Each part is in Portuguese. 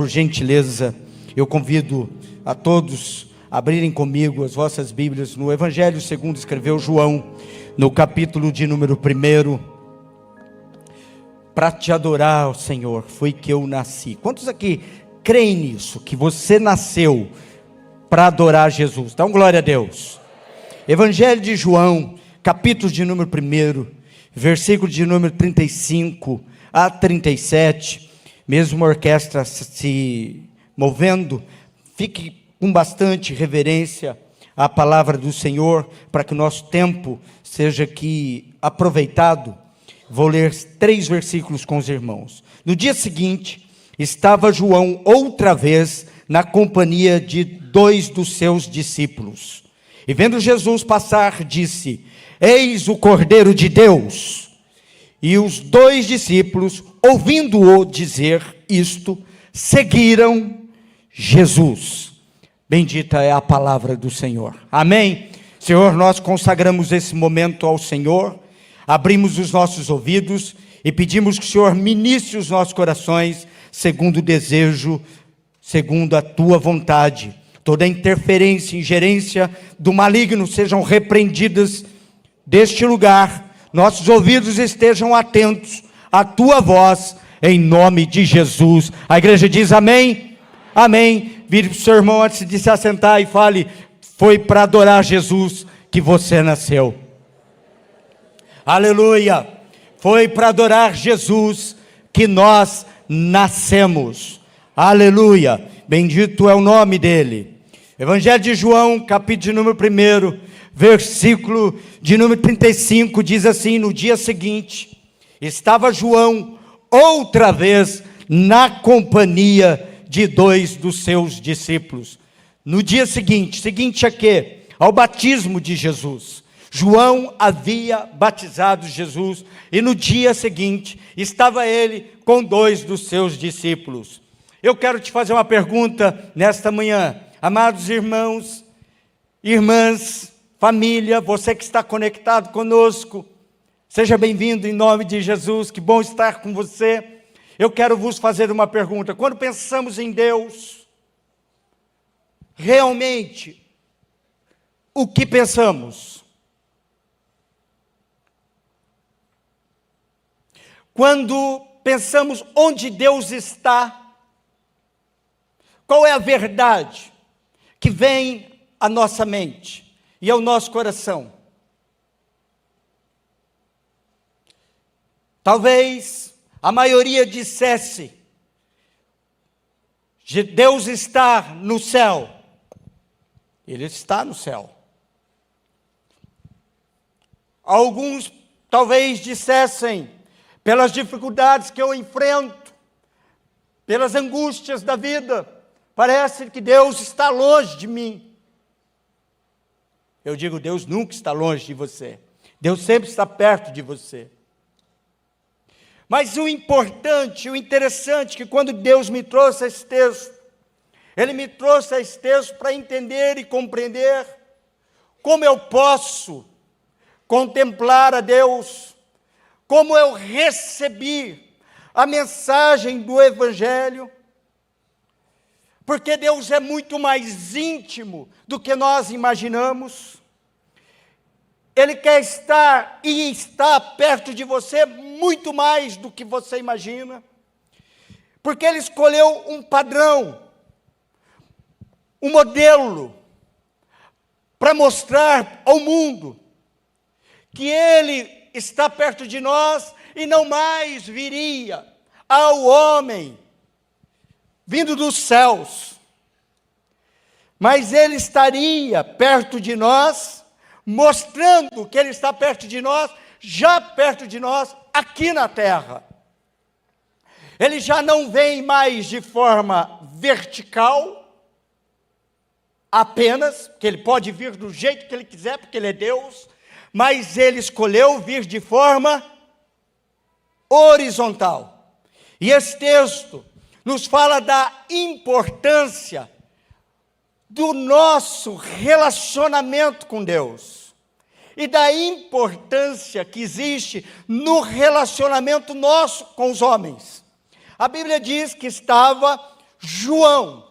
por gentileza, eu convido a todos a abrirem comigo as vossas Bíblias no Evangelho segundo escreveu João, no capítulo de número 1. Para te adorar, ó Senhor, foi que eu nasci. Quantos aqui creem nisso, que você nasceu para adorar Jesus? Dá glória a Deus. Evangelho de João, capítulo de número 1, versículo de número 35 a 37, mesmo a orquestra se movendo, fique com bastante reverência à palavra do Senhor, para que o nosso tempo seja aqui aproveitado. Vou ler 3 versículos com os irmãos. No dia seguinte, estava João outra vez na companhia de 2 dos seus discípulos. E vendo Jesus passar, disse: Eis o Cordeiro de Deus. E os 2 discípulos, ouvindo-o dizer isto, seguiram Jesus. Bendita é a palavra do Senhor. Amém? Senhor, nós consagramos esse momento ao Senhor, abrimos os nossos ouvidos e pedimos que o Senhor ministre os nossos corações, segundo o desejo, segundo a tua vontade. Toda interferência, ingerência do maligno sejam repreendidas deste lugar, nossos ouvidos estejam atentos à tua voz, em nome de Jesus. A igreja diz amém? Amém. Vire para o seu irmão antes de se assentar e fale: foi para adorar Jesus que você nasceu. Aleluia. Foi para adorar Jesus que nós nascemos. Aleluia. Bendito é o nome dele. Evangelho de João, capítulo de número 1, versículo de número 35, diz assim: no dia seguinte, estava João outra vez na companhia de 2 dos seus discípulos. No dia seguinte a quê? Ao batismo de Jesus. João havia batizado Jesus, e no dia seguinte, estava ele com 2 dos seus discípulos. Eu quero te fazer uma pergunta nesta manhã, amados irmãos, irmãs, família, você que está conectado conosco, seja bem-vindo em nome de Jesus, que bom estar com você. Eu quero vos fazer uma pergunta: quando pensamos em Deus, realmente, o que pensamos? Quando pensamos onde Deus está, qual é a verdade que vem à nossa mente e ao nosso coração? Talvez a maioria dissesse: Deus está no céu. Ele está no céu. Alguns talvez dissessem: pelas dificuldades que eu enfrento, pelas angústias da vida, parece que Deus está longe de mim. Eu digo: Deus nunca está longe de você. Deus sempre está perto de você. Mas o importante, o interessante, que quando Deus me trouxe esse texto, Ele me trouxe esse texto para entender e compreender como eu posso contemplar a Deus, como eu recebi a mensagem do Evangelho, porque Deus é muito mais íntimo do que nós imaginamos. Ele quer estar e está perto de você muito mais do que você imagina, porque Ele escolheu um padrão, um modelo, para mostrar ao mundo que Ele está perto de nós e não mais viria ao homem vindo dos céus, mas Ele estaria perto de nós, mostrando que Ele está perto de nós, já perto de nós, aqui na terra. Ele já não vem mais de forma vertical, apenas, porque Ele pode vir do jeito que Ele quiser, porque Ele é Deus, mas Ele escolheu vir de forma horizontal. E esse texto nos fala da importância do nosso relacionamento com Deus e da importância que existe no relacionamento nosso com os homens. A Bíblia diz que estava João.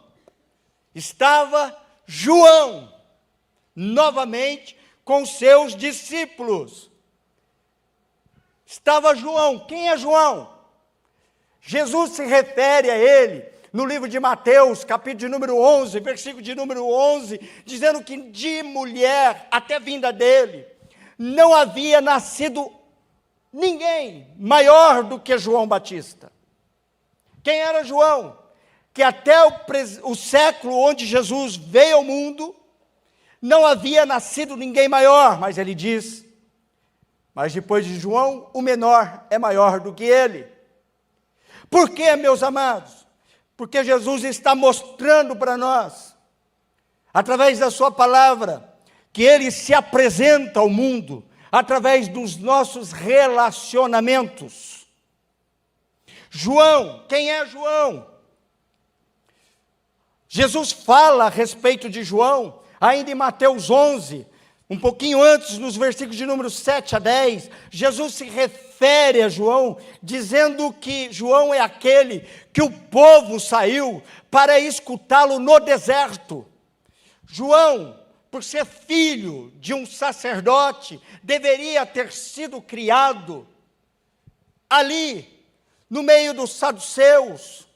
Estava João, novamente, com seus discípulos. Estava João. Quem é João? Jesus se refere a ele no livro de Mateus, capítulo de número 11, versículo de número 11, dizendo que de mulher até vinda dele, não havia nascido ninguém maior do que João Batista. Quem era João? Que até o século onde Jesus veio ao mundo, não havia nascido ninguém maior, mas ele diz, mas depois de João, o menor é maior do que ele. Por quê, meus amados? Porque Jesus está mostrando para nós, através da sua palavra, que ele se apresenta ao mundo, através dos nossos relacionamentos. João, quem é João? Jesus fala a respeito de João, ainda em Mateus 11, um pouquinho antes, nos versículos de número 7 a 10, Jesus se refere a João, dizendo que João é aquele que o povo saiu para escutá-lo no deserto. João, por ser filho de um sacerdote, deveria ter sido criado ali, no meio dos saduceus,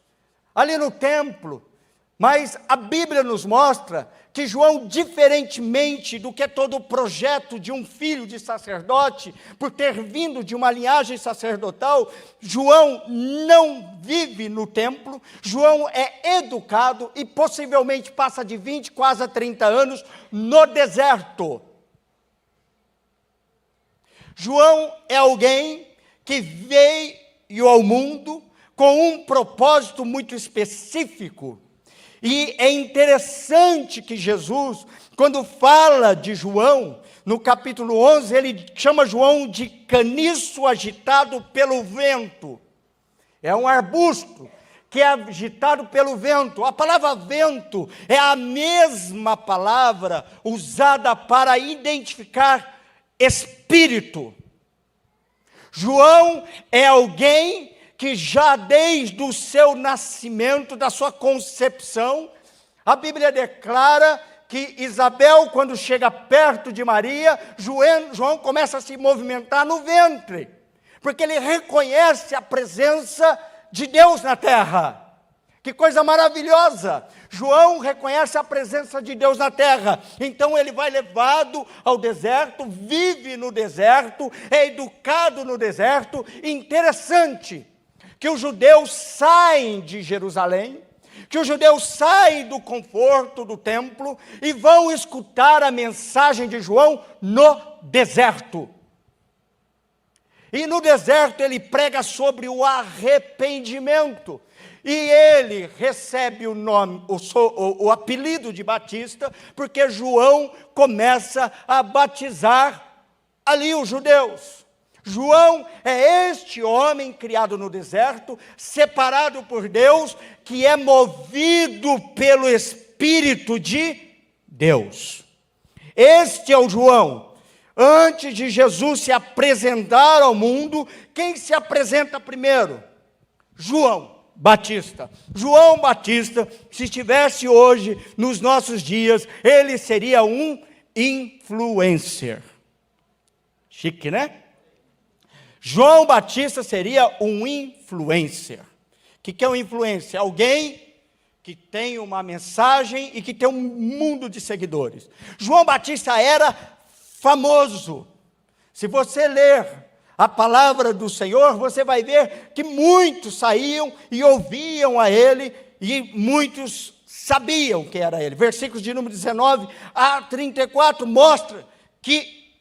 ali no templo. Mas a Bíblia nos mostra que João, diferentemente do que todo o projeto de um filho de sacerdote, por ter vindo de uma linhagem sacerdotal, João não vive no templo, João é educado e possivelmente passa de 20, quase a 30 anos no deserto. João é alguém que veio ao mundo com um propósito muito específico. E é interessante que Jesus, quando fala de João, no capítulo 11, ele chama João de caniço agitado pelo vento. É um arbusto que é agitado pelo vento. A palavra vento é a mesma palavra usada para identificar espírito. João é alguém que já desde o seu nascimento, da sua concepção, a Bíblia declara que Isabel, quando chega perto de Maria, João começa a se movimentar no ventre, porque ele reconhece a presença de Deus na terra. Que coisa maravilhosa! João reconhece a presença de Deus na terra, então ele vai levado ao deserto, vive no deserto, é educado no deserto. Interessante que os judeus saem de Jerusalém, que os judeus saem do conforto do templo e vão escutar a mensagem de João no deserto. E no deserto ele prega sobre o arrependimento. E ele recebe o nome, o apelido de Batista, porque João começa a batizar ali os judeus. João é este homem criado no deserto, separado por Deus, que é movido pelo Espírito de Deus. Este é o João. Antes de Jesus se apresentar ao mundo, quem se apresenta primeiro? João Batista. João Batista, se estivesse hoje, nos nossos dias, ele seria um influencer. Chique, né? João Batista seria um influencer. O que é um influencer? Alguém que tem uma mensagem e que tem um mundo de seguidores. João Batista era famoso. Se você ler a palavra do Senhor, você vai ver que muitos saíam e ouviam a ele, e muitos sabiam que era ele. Versículos de número 19 a 34 mostra que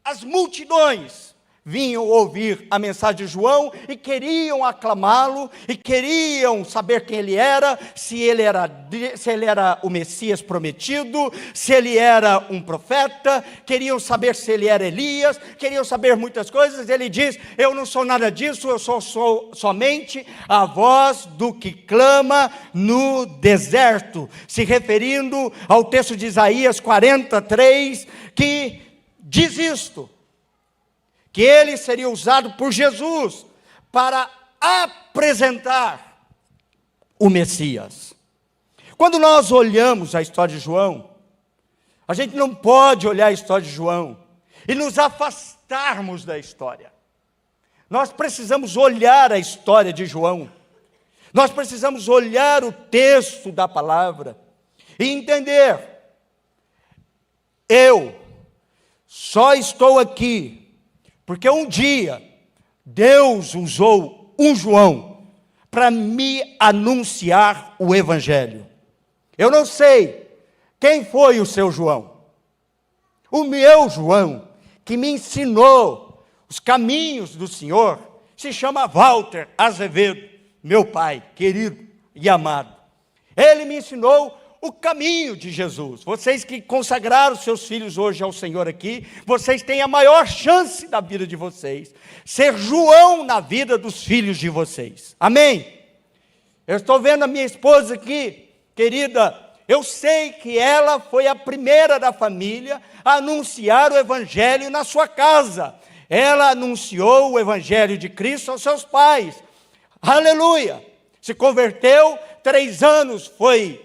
as multidões vinham ouvir a mensagem de João e queriam aclamá-lo, e queriam saber quem ele era, se ele era o Messias prometido, se ele era um profeta, queriam saber se ele era Elias, queriam saber muitas coisas. Ele diz: eu não sou nada disso, eu sou somente a voz do que clama no deserto, se referindo ao texto de Isaías 43, que diz isto, que ele seria usado por Jesus para apresentar o Messias. Quando nós olhamos a história de João, a gente não pode olhar a história de João e nos afastarmos da história. Nós precisamos olhar a história de João. Nós precisamos olhar o texto da palavra e entender. Eu só estou aqui porque um dia Deus usou um João para me anunciar o Evangelho. Eu não sei quem foi o seu João. O meu João, que me ensinou os caminhos do Senhor, se chama Walter Azevedo, meu pai querido e amado. Ele me ensinou o caminho de Jesus. Vocês que consagraram seus filhos hoje ao Senhor aqui, vocês têm a maior chance da vida de vocês, ser João na vida dos filhos de vocês. Amém? Eu estou vendo a minha esposa aqui, querida. Eu sei que ela foi a primeira da família a anunciar o Evangelho na sua casa. Ela anunciou o Evangelho de Cristo aos seus pais. Aleluia! Se converteu, 3 anos foi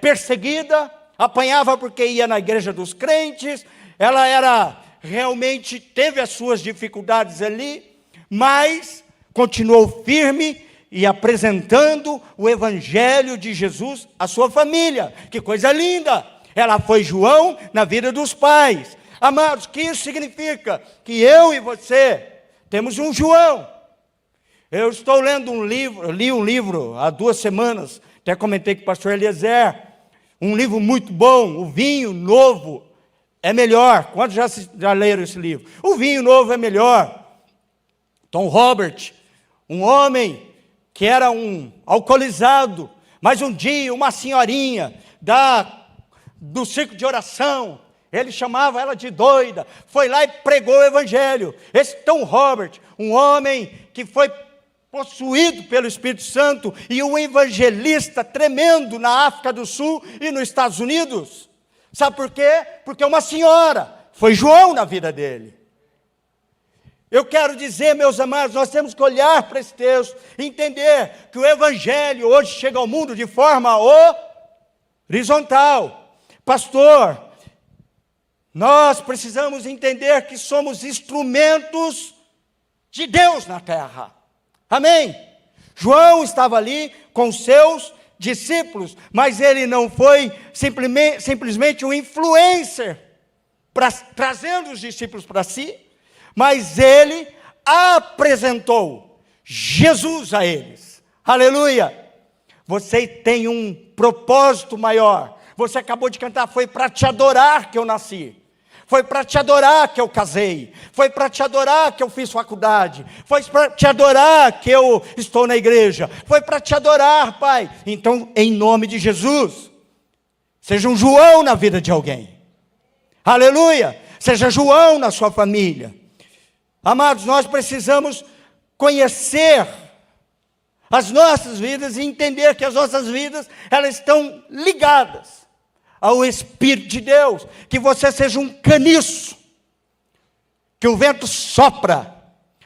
perseguida, apanhava porque ia na igreja dos crentes, ela realmente teve as suas dificuldades ali, mas continuou firme e apresentando o Evangelho de Jesus à sua família. Que coisa linda! Ela foi João na vida dos pais. Amados, que isso significa? Que eu e você temos um João. Eu estou lendo um livro, eu li um livro há 2 semanas, até comentei com o pastor Eliezer, um livro muito bom, O Vinho Novo é Melhor. Quantos já leram esse livro? O Vinho Novo é Melhor. Tom Robert, um homem que era um alcoolizado, mas um dia uma senhorinha do círculo de oração, ele chamava ela de doida, foi lá e pregou o Evangelho. Esse Tom Robert, um homem que foi possuído pelo Espírito Santo e um evangelista tremendo na África do Sul e nos Estados Unidos. Sabe por quê? Porque uma senhora foi João na vida dele. Eu quero dizer, meus amados, nós temos que olhar para esse texto e entender que o Evangelho hoje chega ao mundo de forma horizontal. Pastor, nós precisamos entender que somos instrumentos de Deus na terra. Amém? João estava ali com seus discípulos, mas ele não foi simplesmente um influencer, trazendo os discípulos para si, mas ele apresentou Jesus a eles. Aleluia! Você tem um propósito maior. Você acabou de cantar, foi para te adorar que eu nasci. Foi para te adorar que eu casei. Foi para te adorar que eu fiz faculdade. Foi para te adorar que eu estou na igreja. Foi para te adorar, Pai. Então, em nome de Jesus, seja um João na vida de alguém. Aleluia! Seja João na sua família. Amados, nós precisamos conhecer as nossas vidas e entender que as nossas vidas, elas estão ligadas ao Espírito de Deus. Que você seja um caniço, que o vento sopra,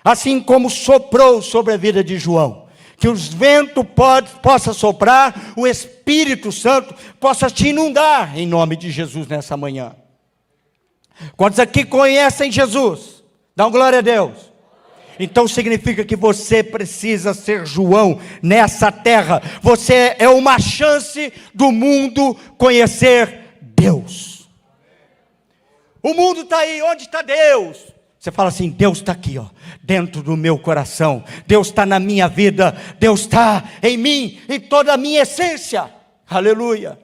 assim como soprou sobre a vida de João. Que o vento possa soprar, o Espírito Santo possa te inundar, em nome de Jesus, nessa manhã. Quantos aqui conhecem Jesus? Dá uma glória a Deus. Então significa que você precisa ser João nessa terra. Você é uma chance do mundo conhecer Deus. O mundo está aí, onde está Deus? Você fala assim, Deus está aqui, ó, dentro do meu coração. Deus está na minha vida. Deus está em mim, em toda a minha essência. Aleluia.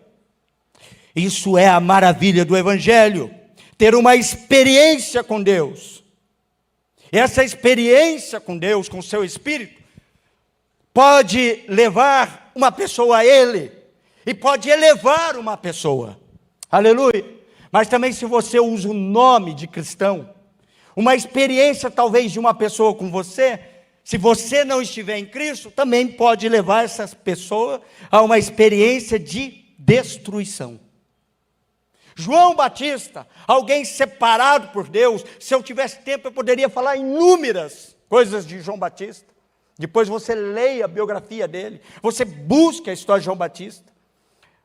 Isso é a maravilha do Evangelho. Ter uma experiência com Deus. Essa experiência com Deus, com o seu Espírito, pode levar uma pessoa a Ele, e pode elevar uma pessoa, aleluia. Mas também, se você usa o nome de cristão, uma experiência talvez de uma pessoa com você, se você não estiver em Cristo, também pode levar essa pessoa a uma experiência de destruição. João Batista, alguém separado por Deus. Se eu tivesse tempo, eu poderia falar inúmeras coisas de João Batista. Depois você leia a biografia dele, você busca a história de João Batista.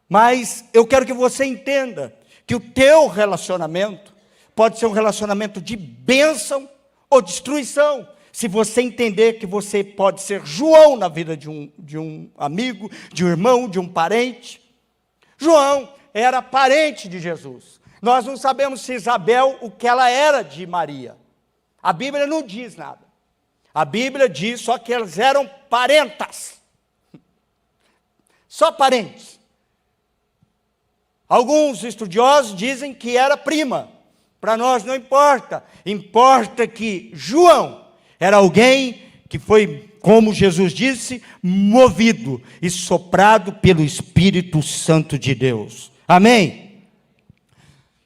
Mas eu quero que você entenda que o teu relacionamento pode ser um relacionamento de bênção ou destruição. Se você entender que você pode ser João na vida de um amigo, de um irmão, de um parente. João era parente de Jesus. Nós não sabemos se Isabel, o que ela era de Maria. A Bíblia não diz nada. A Bíblia diz só que elas eram parentas. Só parentes. Alguns estudiosos dizem que era prima. Para nós não importa. Importa que João era alguém que foi, como Jesus disse, movido e soprado pelo Espírito Santo de Deus. Amém?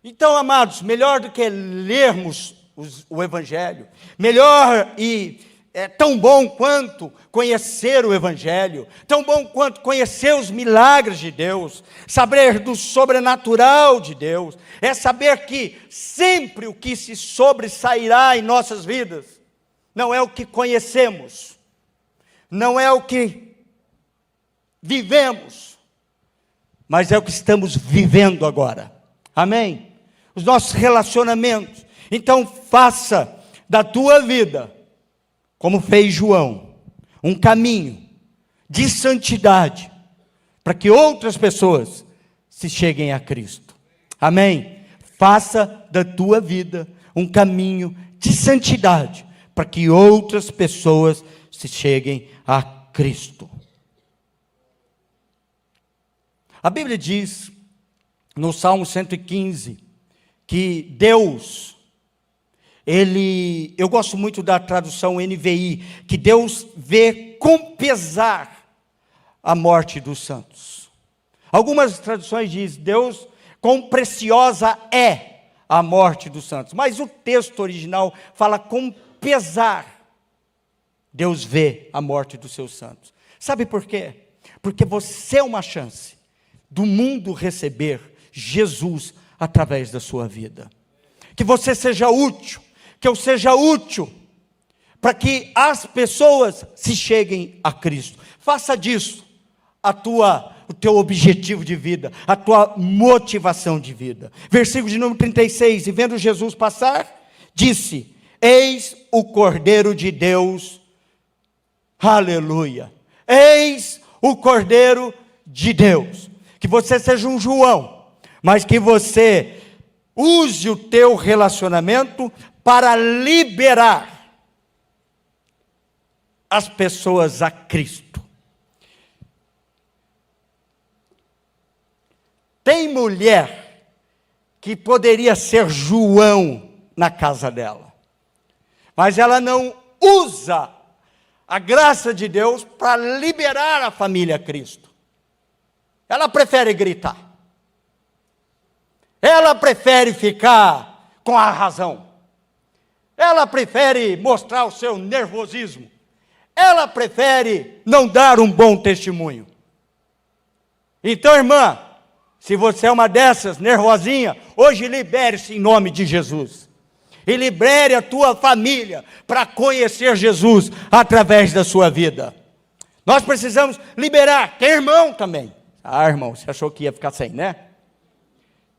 Então, amados, melhor do que lermos o Evangelho, melhor e é tão bom quanto conhecer o Evangelho, tão bom quanto conhecer os milagres de Deus, saber do sobrenatural de Deus, é saber que sempre o que se sobressairá em nossas vidas, não é o que conhecemos, não é o que vivemos, mas é o que estamos vivendo agora. Amém? Os nossos relacionamentos. Então faça da tua vida, como fez João, um caminho de santidade, para que outras pessoas se cheguem a Cristo. Amém? Faça da tua vida um caminho de santidade, para que outras pessoas se cheguem a Cristo. A Bíblia diz, no Salmo 115, que Deus, eu gosto muito da tradução NVI, que Deus vê com pesar a morte dos santos. Algumas traduções dizem, Deus, quão preciosa é a morte dos santos. Mas o texto original fala com pesar. Deus vê a morte dos seus santos. Sabe por quê? Porque você é uma chance do mundo receber Jesus através da sua vida. Que você seja útil, que eu seja útil, para que as pessoas se cheguem a Cristo. Faça disso o teu objetivo de vida, a tua motivação de vida. Versículo de número 36, e vendo Jesus passar, disse, eis o Cordeiro de Deus, aleluia, eis o Cordeiro de Deus. Que você seja um João, mas que você use o teu relacionamento para liberar as pessoas a Cristo. Tem mulher que poderia ser João na casa dela, mas ela não usa a graça de Deus para liberar a família a Cristo. Ela prefere gritar. Ela prefere ficar com a razão. Ela prefere mostrar o seu nervosismo. Ela prefere não dar um bom testemunho. Então, irmã, se você é uma dessas, nervosinha, hoje libere-se em nome de Jesus. E libere a tua família para conhecer Jesus através da sua vida. Nós precisamos liberar. Tem irmão também. Ah, irmão, você achou que ia ficar sem, né?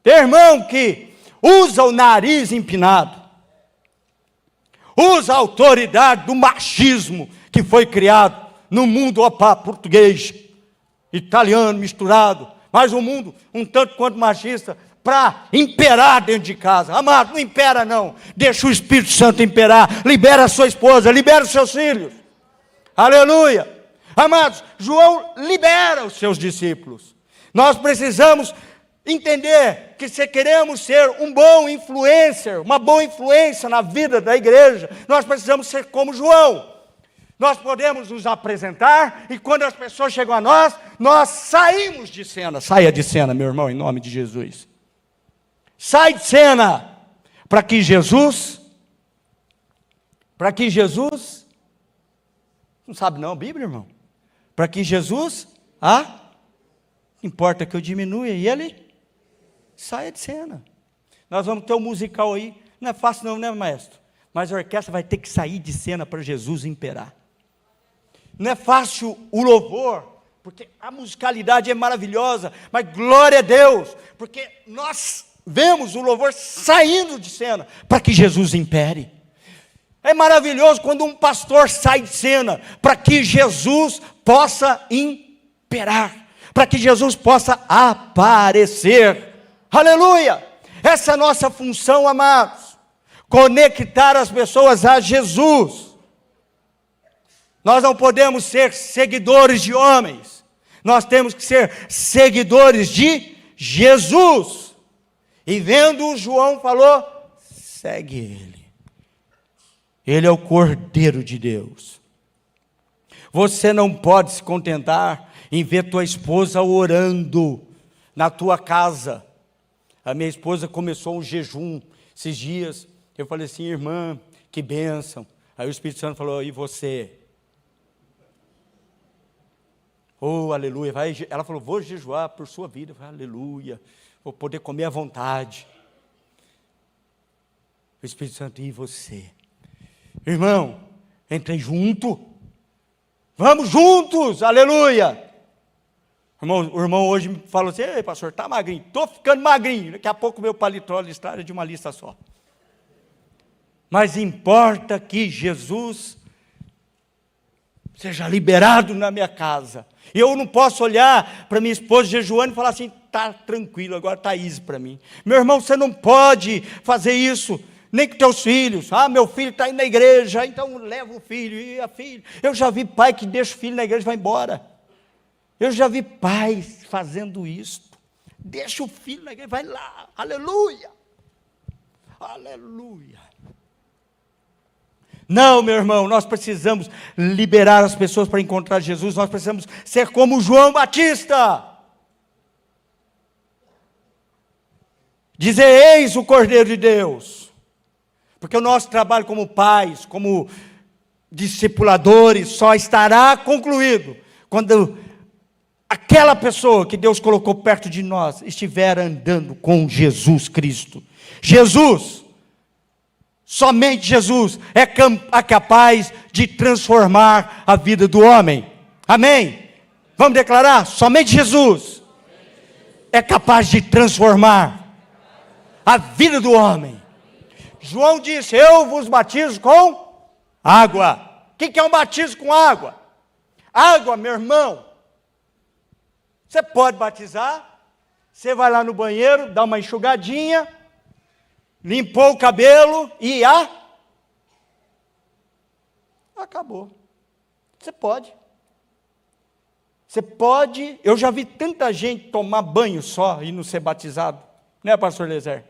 Tem irmão que usa o nariz empinado. Usa a autoridade do machismo que foi criado no mundo, português, italiano misturado, mas um mundo um tanto quanto machista, para imperar dentro de casa. Amado, não impera não, deixa o Espírito Santo imperar, libera a sua esposa, libera os seus filhos, aleluia. Amados, João libera os seus discípulos. Nós precisamos entender que se queremos ser um bom influencer, uma boa influência na vida da igreja, nós precisamos ser como João. Nós podemos nos apresentar e quando as pessoas chegam a nós, nós saímos de cena. Saia de cena, meu irmão, em nome de Jesus. Sai de cena, para que Jesus, não sabe não a Bíblia, irmão? Para que Jesus, importa que eu diminua e ele saia de cena. Nós vamos ter um musical aí, não é fácil não, né, maestro? Mas a orquestra vai ter que sair de cena para Jesus imperar. Não é fácil o louvor porque a musicalidade é maravilhosa, mas glória a Deus, porque nós vemos o louvor saindo de cena, para que Jesus impere. É maravilhoso quando um pastor sai de cena, para que Jesus possa imperar, para que Jesus possa aparecer. Aleluia! Essa é a nossa função, amados, conectar as pessoas a Jesus. Nós não podemos ser seguidores de homens, nós temos que ser seguidores de Jesus. E vendo, João falou: segue ele. Ele é o Cordeiro de Deus. Você não pode se contentar em ver tua esposa orando na tua casa. A minha esposa começou um jejum esses dias. Eu falei assim: irmã, que bênção. Aí o Espírito Santo falou: e você? Oh, aleluia. Ela falou: vou jejuar por sua vida. Eu falei: aleluia. Vou poder comer à vontade. O Espírito Santo: e você? Irmão, entrei junto. Vamos juntos, aleluia. O irmão hoje me falou assim: ei, pastor, está magrinho. Estou ficando magrinho. Daqui a pouco meu paletó listrado é de uma lista só. Mas importa que Jesus seja liberado na minha casa. Eu não posso olhar para minha esposa jejuando e falar assim: está tranquilo, agora está easy para mim. Meu irmão, você não pode fazer isso, nem com teus filhos. Ah, meu filho está indo na igreja, então leva o filho e a filha. Eu já vi pai que deixa o filho na igreja e vai embora. Eu já vi pais fazendo isso. Deixa o filho na igreja, vai lá, aleluia, aleluia. Não, meu irmão, nós precisamos liberar as pessoas para encontrar Jesus. Nós precisamos ser como João Batista. Dizer: eis o Cordeiro de Deus. Porque o nosso trabalho como pais, como discipuladores, só estará concluído quando aquela pessoa que Deus colocou perto de nós estiver andando com Jesus Cristo. Jesus, somente Jesus é capaz de transformar a vida do homem. Amém? Vamos declarar? Somente Jesus é capaz de transformar a vida do homem. João disse: eu vos batizo com água. O que é um batismo com água? Água, meu irmão, você pode batizar, você vai lá no banheiro, dá uma enxugadinha, limpou o cabelo e acabou. Você pode. Você pode. Eu já vi tanta gente tomar banho só e não ser batizado, né, pastor Lezer?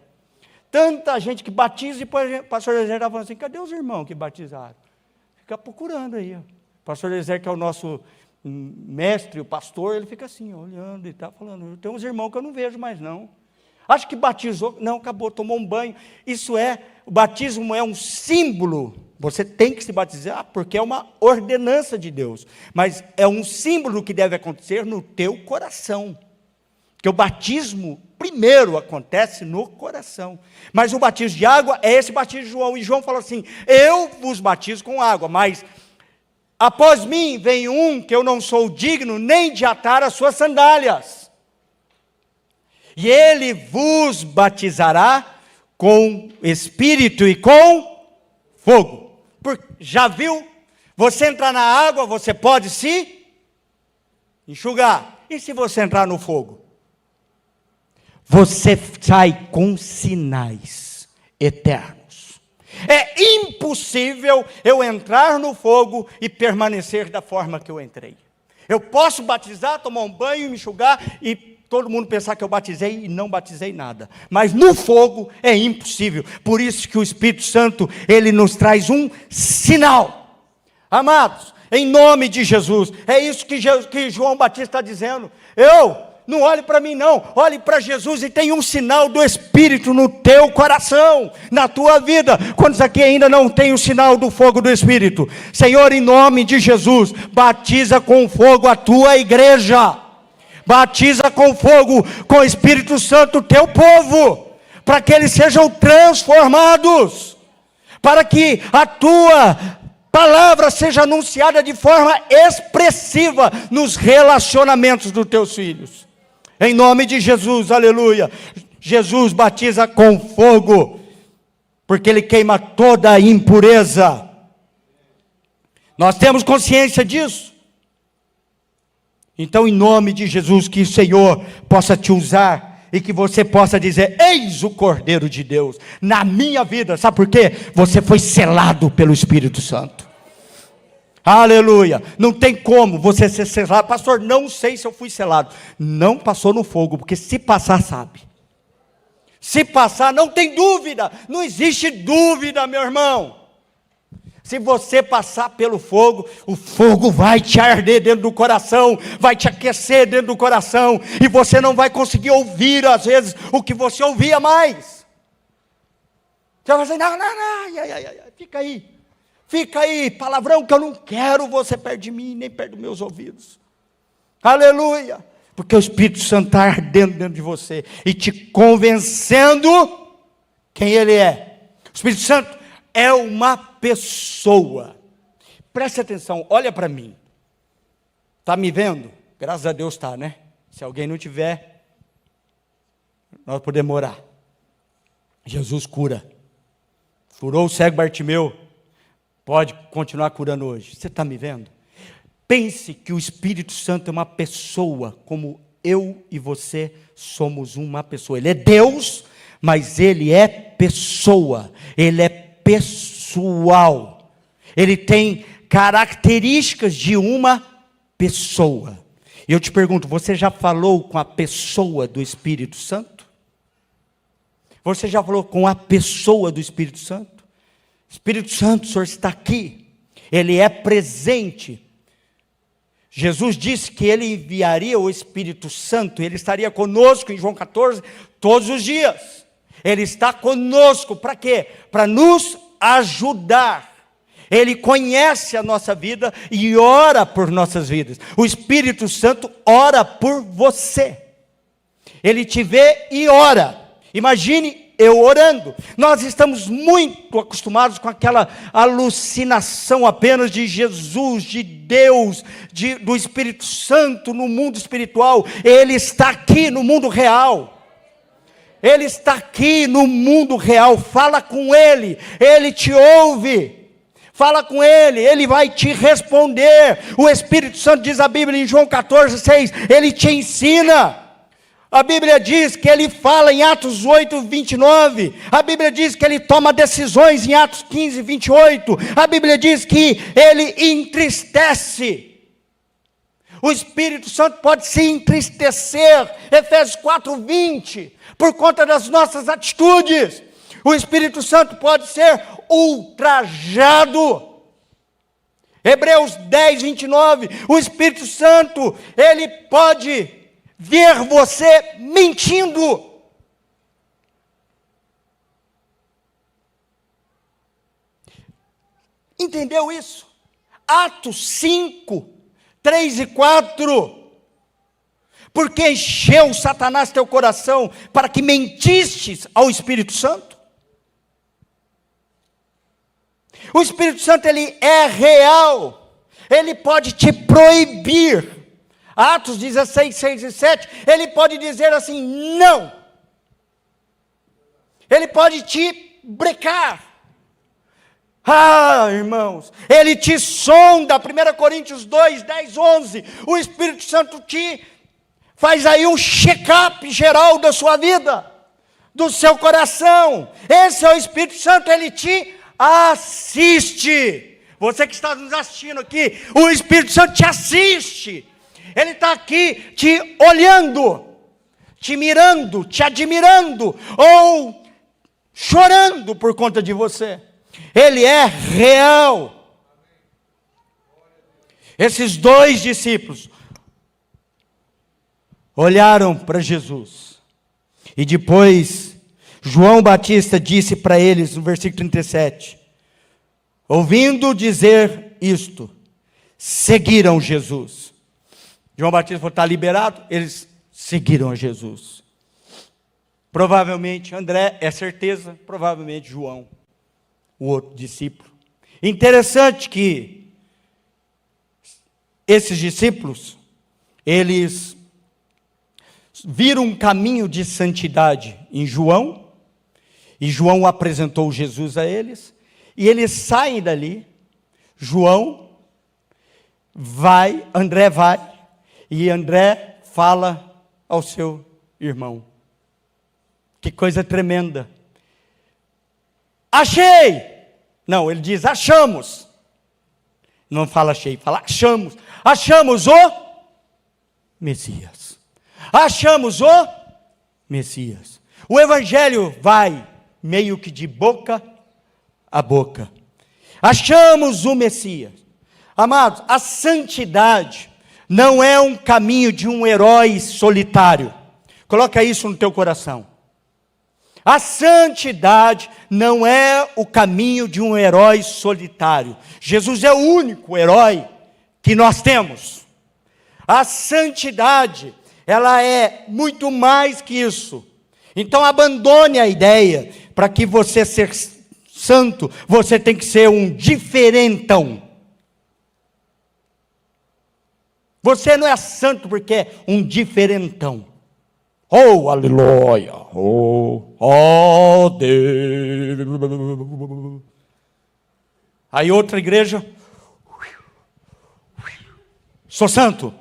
Tanta gente que batiza e depois o pastor Lezer está falando assim: cadê os irmãos que batizaram? Fica procurando aí. O pastor Lezer, que é o nosso mestre, o pastor, ele fica assim, olhando e está falando: tem uns irmãos que eu não vejo mais não. Acho que batizou, não, acabou, tomou um banho. O batismo é um símbolo. Você tem que se batizar porque é uma ordenança de Deus, mas é um símbolo que deve acontecer no teu coração. Porque o batismo primeiro acontece no coração. Mas o batismo de água é esse batismo de João. E João falou assim: eu vos batizo com água, mas após mim vem um que eu não sou digno nem de atar as suas sandálias. E ele vos batizará com Espírito e com fogo. Já viu? Você entrar na água, você pode se enxugar. E se você entrar no fogo? Você sai com sinais eternos. É impossível eu entrar no fogo e permanecer da forma que eu entrei. Eu posso batizar, tomar um banho, me enxugar e todo mundo pensar que eu batizei e não batizei nada. Mas no fogo é impossível. Por isso que o Espírito Santo, ele nos traz um sinal. Amados, em nome de Jesus, é isso que João Batista está dizendo. Não olhe para mim não, olhe para Jesus e tem um sinal do Espírito no teu coração, na tua vida. Quantos aqui ainda não tem o sinal do fogo do Espírito? Senhor, em nome de Jesus, batiza com fogo a tua igreja, batiza com fogo, com o Espírito Santo o teu povo, para que eles sejam transformados, para que a tua palavra seja anunciada de forma expressiva nos relacionamentos dos teus filhos. Em nome de Jesus, aleluia. Jesus batiza com fogo, porque Ele queima toda a impureza. Nós temos consciência disso. Então, em nome de Jesus, que o Senhor possa te usar e que você possa dizer: eis o Cordeiro de Deus na minha vida. Sabe por quê? Você foi selado pelo Espírito Santo. Aleluia. Não tem como você ser selado. Pastor, não sei se eu fui selado. Não passou no fogo, porque se passar, sabe. Se passar, não tem dúvida. Não existe dúvida, meu irmão. Se você passar pelo fogo, o fogo vai te arder dentro do coração, vai te aquecer dentro do coração, e você não vai conseguir ouvir, às vezes, o que você ouvia mais. Você vai dizer: não, fica aí, palavrão que eu não quero você perto de mim, nem perto dos meus ouvidos. Aleluia. Porque o Espírito Santo está ardendo dentro de você e te convencendo quem Ele é. O Espírito Santo é uma pessoa. Preste atenção, olha para mim. Está me vendo? Graças a Deus está, né? Se alguém não tiver, nós podemos orar. Jesus cura. Curou o cego Bartimeu. Pode continuar curando hoje. Você está me vendo? Pense que o Espírito Santo é uma pessoa, como eu e você somos uma pessoa. Ele é Deus, mas Ele é pessoa. Ele é pessoal. Ele tem características de uma pessoa. E eu te pergunto, você já falou com a pessoa do Espírito Santo? Você já falou com a pessoa do Espírito Santo? Espírito Santo, o Senhor está aqui. Ele é presente. Jesus disse que Ele enviaria o Espírito Santo, Ele estaria conosco em João 14, todos os dias. Ele está conosco, para quê? Para nos ajudar. Ele conhece a nossa vida e ora por nossas vidas. O Espírito Santo ora por você. Ele te vê e ora. Imagine eu orando. Nós estamos muito acostumados com aquela alucinação apenas de Jesus, de Deus, do Espírito Santo no mundo espiritual. Ele está aqui no mundo real. Ele está aqui no mundo real. Fala com Ele, Ele te ouve. Fala com Ele, Ele vai te responder. O Espírito Santo, diz a Bíblia em João 14, 6, Ele te ensina. A Bíblia diz que Ele fala em Atos 8, 29. A Bíblia diz que Ele toma decisões em Atos 15, 28. A Bíblia diz que Ele entristece. O Espírito Santo pode se entristecer, Efésios 4, 20, por conta das nossas atitudes. O Espírito Santo pode ser ultrajado. Hebreus 10, 29, o Espírito Santo, ele pode ver você mentindo. Entendeu isso? Atos 5, 3 e 4. Porque encheu Satanás teu coração para que mentistes ao Espírito Santo? O Espírito Santo, ele é real. Ele pode te proibir. Atos 16, 6 e 7, ele pode dizer assim, não. Ele pode te brecar. Ah, irmãos, ele te sonda, 1 Coríntios 2, 10, 11. O Espírito Santo te faz aí um check-up geral da sua vida, do seu coração. Esse é o Espírito Santo, ele te assiste. Você que está nos assistindo aqui, o Espírito Santo te assiste. Ele está aqui te olhando, te mirando, te admirando, ou chorando por conta de você. Ele é real. Esses dois discípulos olharam para Jesus. E depois, João Batista disse para eles, no versículo 37, ouvindo dizer isto, seguiram Jesus. João Batista falou, está liberado? Eles seguiram a Jesus. Provavelmente André, é certeza, provavelmente João, o outro discípulo. Interessante que esses discípulos, eles viram um caminho de santidade em João, e João apresentou Jesus a eles, e eles saem dali. João vai, André vai, e André fala ao seu irmão. Que coisa tremenda. Achei! Não, ele diz, achamos. Não fala achei, fala achamos. Achamos o Messias. Achamos o Messias. O evangelho vai meio que de boca a boca. Achamos o Messias. Amados, a santidade não é um caminho de um herói solitário. Coloca isso no teu coração. A santidade não é o caminho de um herói solitário. Jesus é o único herói que nós temos. A santidade, ela é muito mais que isso. Então abandone a ideia, para que você ser santo, você tem que ser um diferentão. Você não é santo porque é um diferentão. Oh, aleluia! Oh, Deus! Aí outra igreja, sou santo.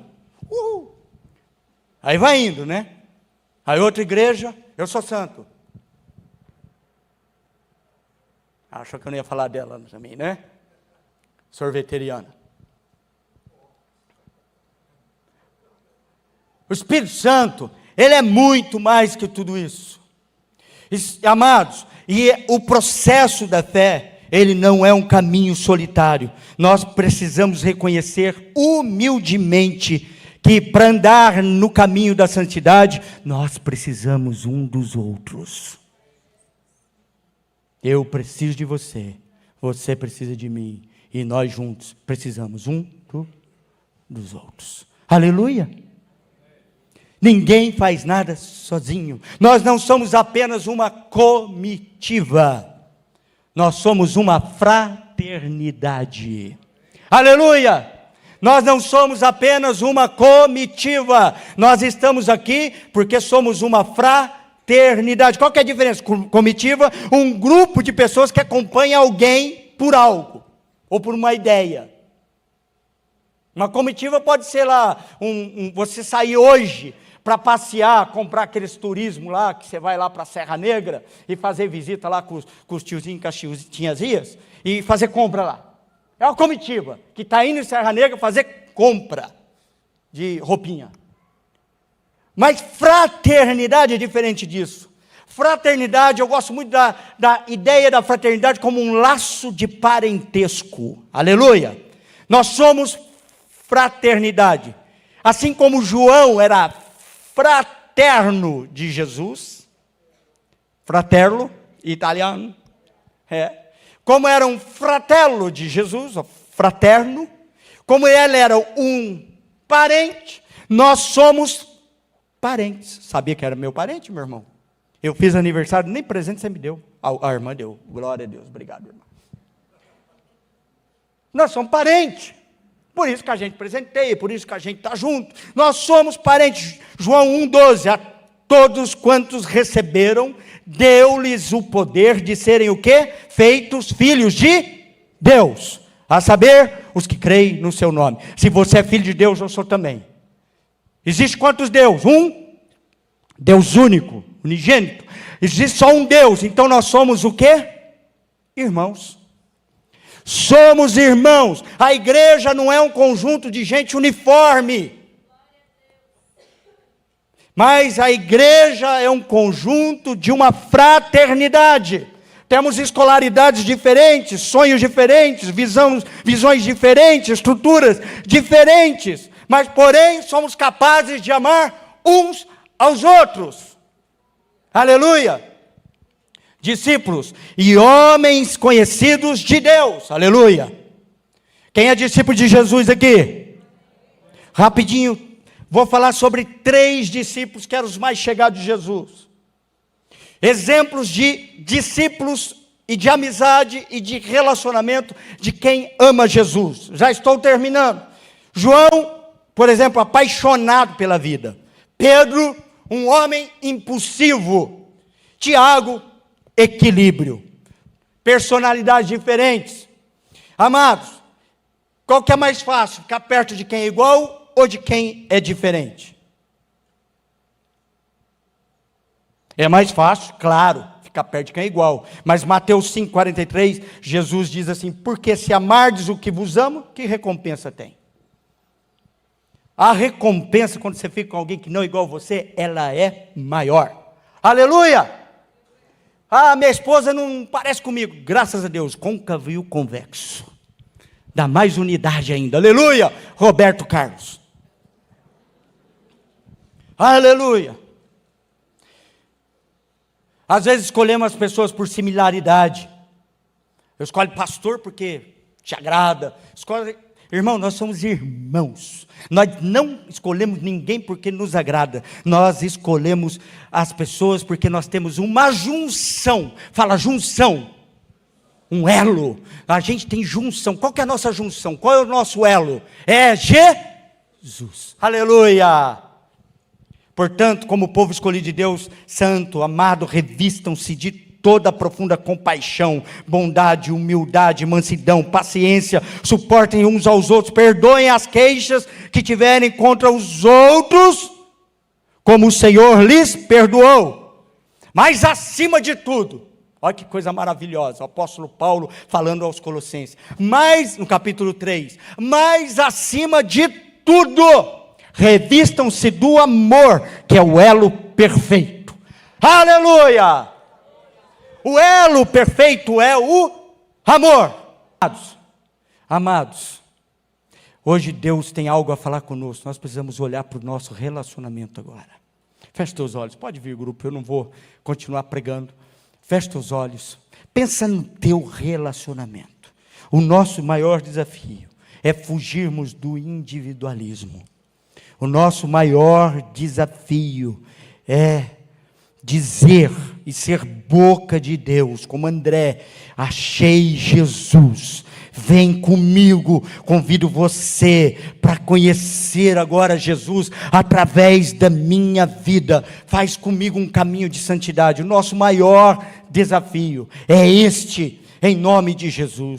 Aí vai indo, né? Aí outra igreja, eu sou santo. Achou que eu não ia falar dela também, né? Sorveteriana. O Espírito Santo, ele é muito mais que tudo isso. Amados, e o processo da fé, ele não é um caminho solitário. Nós precisamos reconhecer humildemente que para andar no caminho da santidade, nós precisamos um dos outros. Eu preciso de você, você precisa de mim, e nós juntos precisamos um dos outros. Aleluia! Ninguém faz nada sozinho. Nós não somos apenas uma comitiva. Nós somos uma fraternidade. Aleluia! Nós não somos apenas uma comitiva. Nós estamos aqui porque somos uma fraternidade. Qual que é a diferença? Comitiva, um grupo de pessoas que acompanha alguém por algo, ou por uma ideia. Uma comitiva pode ser lá, você sair hoje para passear, comprar aqueles turismo lá, que você vai lá para a Serra Negra, e fazer visita lá com os tiozinhos, com as tiazinhas, e fazer compra lá. É uma comitiva, que está indo em Serra Negra fazer compra de roupinha. Mas fraternidade é diferente disso. Fraternidade, eu gosto muito da ideia da fraternidade como um laço de parentesco. Aleluia! Nós somos fraternidade. Assim como João era fraterno de Jesus, fraterno, italiano, como era um fratello de Jesus, fraterno, como ele era um parente, nós somos parentes. Sabia que era meu parente, meu irmão? Eu fiz aniversário, nem presente você me deu. A irmã deu, glória a Deus, obrigado, irmão. Nós somos parentes. Por isso que a gente presenteia, por isso que a gente está junto. Nós somos parentes. João 1,12. A todos quantos receberam, deu-lhes o poder de serem o quê? Feitos filhos de Deus. A saber, os que creem no seu nome. Se você é filho de Deus, eu sou também. Existe quantos Deus? Um? Deus único, unigênito. Existe só um Deus. Então nós somos o quê? Irmãos. Somos irmãos. A igreja não é um conjunto de gente uniforme, mas a igreja é um conjunto de uma fraternidade. Temos escolaridades diferentes, sonhos diferentes, visões diferentes, estruturas diferentes, mas porém somos capazes de amar uns aos outros. Aleluia! Discípulos e homens conhecidos de Deus, aleluia. Quem é discípulo de Jesus aqui? Rapidinho, vou falar sobre 3 discípulos que eram os mais chegados de Jesus. Exemplos de discípulos e de amizade e de relacionamento de quem ama Jesus. Já estou terminando. João, por exemplo, apaixonado pela vida. Pedro, um homem impulsivo. Tiago, equilíbrio. Personalidades diferentes. Amados, qual que é mais fácil? Ficar perto de quem é igual ou de quem é diferente? É mais fácil, claro, ficar perto de quem é igual. Mas Mateus 5,43, Jesus diz assim: porque se amardes o que vos amo, que recompensa tem? A recompensa, quando você fica com alguém que não é igual a você, ela é maior. Aleluia! Ah, minha esposa não parece comigo. Graças a Deus, côncavo e o convexo. Dá mais unidade ainda. Aleluia! Roberto Carlos. Aleluia! Às vezes escolhemos as pessoas por similaridade. Eu escolho pastor porque te agrada. Irmão, nós somos irmãos. Nós não escolhemos ninguém porque nos agrada. Nós escolhemos as pessoas porque nós temos uma junção. Fala junção. Um elo. A gente tem junção. Qual que é a nossa junção? Qual é o nosso elo? É Jesus. Aleluia. Portanto, como povo escolhido de Deus, santo, amado, revistam-se de toda a profunda compaixão, bondade, humildade, mansidão, paciência, suportem uns aos outros, perdoem as queixas que tiverem contra os outros, como o Senhor lhes perdoou. Mas acima de tudo, olha que coisa maravilhosa, o apóstolo Paulo falando aos Colossenses, mas, no capítulo 3, mas acima de tudo, revistam-se do amor, que é o elo perfeito. Aleluia! O elo perfeito é o amor. Amados, hoje Deus tem algo a falar conosco. Nós precisamos olhar para o nosso relacionamento agora. Feche teus olhos, pode vir, grupo, eu não vou continuar pregando. Feche teus olhos, pensa no teu relacionamento. O nosso maior desafio é fugirmos do individualismo. O nosso maior desafio é dizer e ser boca de Deus, como André: achei Jesus, vem comigo, convido você para conhecer agora Jesus, através da minha vida, faz comigo um caminho de santidade. O nosso maior desafio é este, em nome de Jesus.